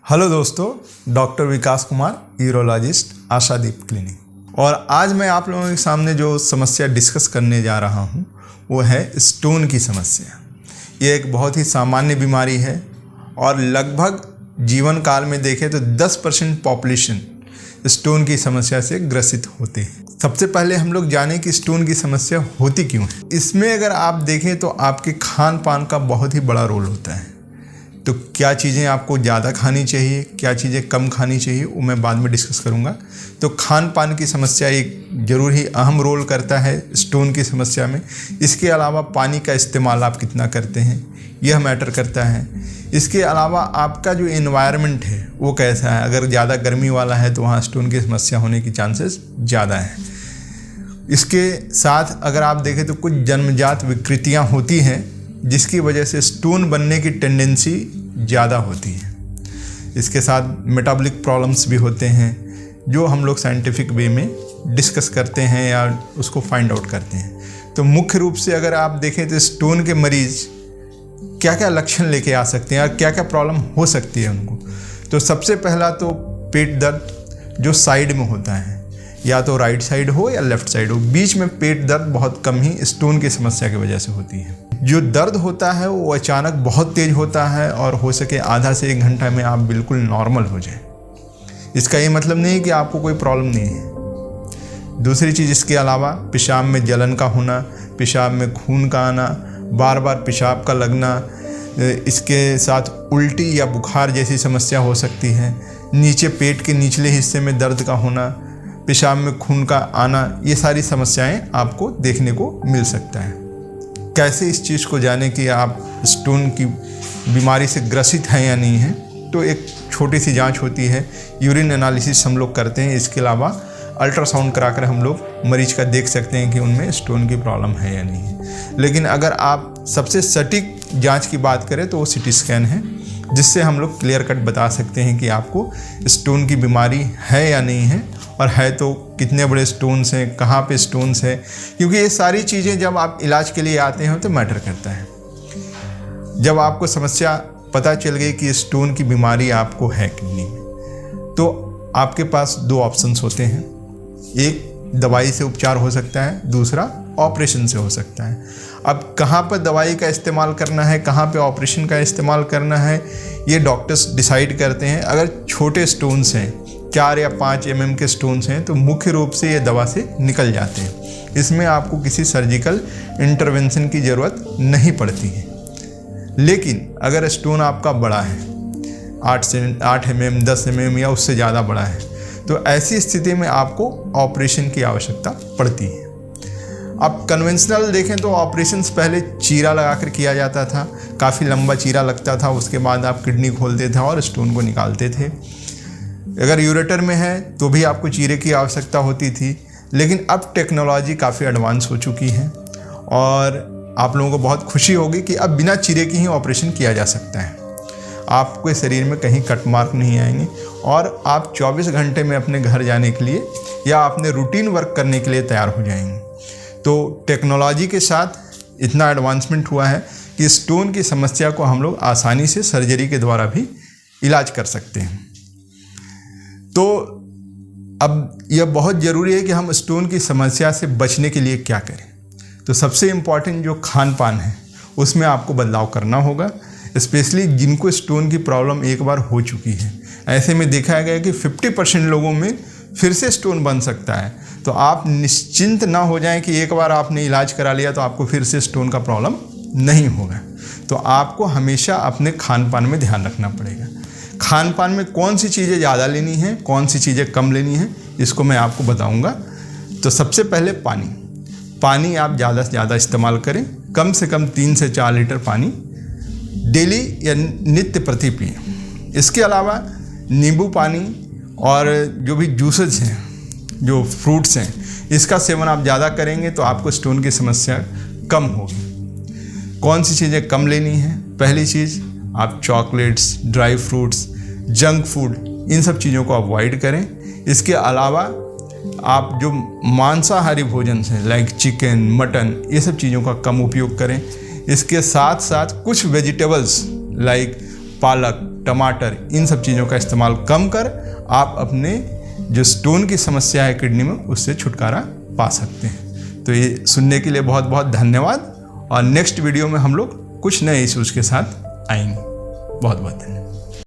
Hello दोस्तों, doctor विकास Kumar, urologist, Ashadeep clinic. और आज मैं आप लोगों के सामने जो समस्या डिस्कस करने जा रहा हूँ वो है स्टोन की समस्या। ये एक बहुत ही सामान्य बीमारी है और लगभग जीवन काल में देखें तो 10% पॉपुलेशन स्टोन की समस्या से ग्रसित होते हैं। सबसे पहले हम लोग जानें कि स्टोन की समस्या होती क्यों है। इसमें अगर आप देखें तो आपके खान पान का बहुत ही बड़ा रोल होता है। तो क्या चीज़ें आपको ज़्यादा खानी चाहिए, क्या चीज़ें कम खानी चाहिए, वो मैं बाद में डिस्कस करूँगा। तो खान पान की समस्या एक ज़रूर ही अहम रोल करता है स्टोन की समस्या में। इसके अलावा पानी का इस्तेमाल आप कितना करते हैं यह मैटर करता है। इसके अलावा आपका जो एनवायरनमेंट है वो कैसा है। अगर ज़्यादा गर्मी वाला है तो वहाँ स्टोन की समस्या होने की चांसेस ज़्यादा हैं। इसके साथ अगर आप देखें तो कुछ जन्मजात विकृतियाँ होती हैं जिसकी वजह से स्टोन बनने की टेंडेंसी ज़्यादा होती है। इसके साथ मेटाबॉलिक प्रॉब्लम्स भी होते हैं जो हम लोग साइंटिफिक वे में डिस्कस करते हैं या उसको फाइंड आउट करते हैं। तो मुख्य रूप से अगर आप देखें तो स्टोन के मरीज़ क्या क्या लक्षण लेके आ सकते हैं और क्या क्या प्रॉब्लम हो सकती है उनको। तो सबसे पहला तो पेट दर्द जो साइड में होता है, या तो राइट साइड हो या लेफ़्ट साइड हो, बीच में पेट दर्द बहुत कम ही स्टोन की समस्या की वजह से होती है। जो दर्द होता है वो अचानक बहुत तेज़ होता है और हो सके आधा से 1 घंटा में आप बिल्कुल नॉर्मल हो जाए। इसका ये मतलब नहीं कि आपको कोई प्रॉब्लम नहीं है। दूसरी चीज़, इसके अलावा पेशाब में जलन का होना, पेशाब में खून का आना, बार बार पेशाब का लगना, इसके साथ उल्टी या बुखार जैसी समस्या हो सकती है। नीचे पेट के निचले हिस्से में दर्द का होना, पेशाब में खून का आना, ये सारी समस्याएं आपको देखने को मिल सकता है। कैसे इस चीज़ को जाने कि आप स्टोन की बीमारी से ग्रसित हैं या नहीं हैं, तो एक छोटी सी जांच होती है, यूरिन एनालिसिस हम लोग करते हैं। इसके अलावा अल्ट्रासाउंड कराकर हम लोग मरीज का देख सकते हैं कि उनमें स्टोन की प्रॉब्लम है या नहीं है। लेकिन अगर आप सबसे सटीक जांच की बात करें तो वो सीटी स्कैन है, जिससे हम लोग क्लियर कट बता सकते हैं कि आपको स्टोन की बीमारी है या नहीं है, और है तो कितने बड़े स्टोन्स हैं, कहाँ पे स्टोन्स हैं। क्योंकि ये सारी चीज़ें जब आप इलाज के लिए आते हैं तो मैटर करता है। जब आपको समस्या पता चल गई कि स्टोन की बीमारी आपको है किडनी में, तो आपके पास 2 ऑप्शंस होते हैं। एक दवाई से उपचार हो सकता है, दूसरा ऑपरेशन से हो सकता है। अब कहाँ पर दवाई का इस्तेमाल करना है, कहाँ पे ऑपरेशन का इस्तेमाल करना है, ये डॉक्टर्स डिसाइड करते हैं। अगर छोटे स्टोन्स हैं, 4 या 5 mm के स्टोन्स हैं, तो मुख्य रूप से ये दवा से निकल जाते हैं। इसमें आपको किसी सर्जिकल इंटरवेंशन की ज़रूरत नहीं पड़ती है। लेकिन अगर स्टोन आपका बड़ा है, 8 mm, 10 mm या उससे ज़्यादा बड़ा है, तो ऐसी स्थिति में आपको ऑपरेशन की आवश्यकता पड़ती है। अब कन्वेंशनल देखें तो ऑपरेशंस पहले चीरा लगाकर किया जाता था, काफ़ी लंबा चीरा लगता था, उसके बाद आप किडनी खोलते थे और स्टोन को निकालते थे। अगर यूरेटर में है तो भी आपको चीरे की आवश्यकता होती थी। लेकिन अब टेक्नोलॉजी काफ़ी एडवांस हो चुकी है और आप लोगों को बहुत खुशी होगी कि अब बिना चीरे की ही ऑपरेशन किया जा सकता है। आपके शरीर में कहीं कट मार्क नहीं आएंगे और आप 24 घंटे में अपने घर जाने के लिए या अपने रूटीन वर्क करने के लिए तैयार हो जाएंगे। तो टेक्नोलॉजी के साथ इतना एडवांसमेंट हुआ है कि स्टोन की समस्या को हम लोग आसानी से सर्जरी के द्वारा भी इलाज कर सकते हैं। तो अब यह बहुत ज़रूरी है कि हम स्टोन की समस्या से बचने के लिए क्या करें। तो सबसे इम्पॉर्टेंट जो खान पान है उसमें आपको बदलाव करना होगा, स्पेशली जिनको स्टोन की प्रॉब्लम एक बार हो चुकी है। ऐसे में देखा गया कि 50% लोगों में फिर से स्टोन बन सकता है। तो आप निश्चिंत ना हो जाएं कि एक बार आपने इलाज करा लिया तो आपको फिर से स्टोन का प्रॉब्लम नहीं होगा। तो आपको हमेशा अपने खान पान में ध्यान रखना पड़ेगा। खान पान में कौन सी चीज़ें ज़्यादा लेनी है, कौन सी चीज़ें कम लेनी है, इसको मैं आपको बताऊंगा। तो सबसे पहले पानी आप ज़्यादा से ज़्यादा इस्तेमाल करें। कम से कम 3 से 4 लीटर पानी डेली या नित्य प्रति पिएं। इसके अलावा नींबू पानी और जो भी जूसेस हैं, जो फ्रूट्स हैं, इसका सेवन आप ज़्यादा करेंगे तो आपको स्टोन की समस्या कम होगी। कौन सी चीज़ें कम लेनी है? पहली चीज़, आप chocolates, dry fruits, junk food, इन सब चीज़ों को अवॉइड करें। इसके अलावा आप जो मांसाहारी भोजन हैं लाइक चिकन, मटन, ये सब चीज़ों का कम उपयोग करें। इसके साथ साथ कुछ वेजिटेबल्स लाइक पालक, टमाटर, इन सब चीज़ों का इस्तेमाल कम कर आप अपने जो स्टोन की समस्या है किडनी में उससे छुटकारा पा सकते हैं। तो ये सुनने के लिए बहुत बहुत धन्यवाद, और नेक्स्ट वीडियो में हम लोग कुछ नए इश्यूज़ के साथ आएंगे। बहुत बहुत धन्यवाद।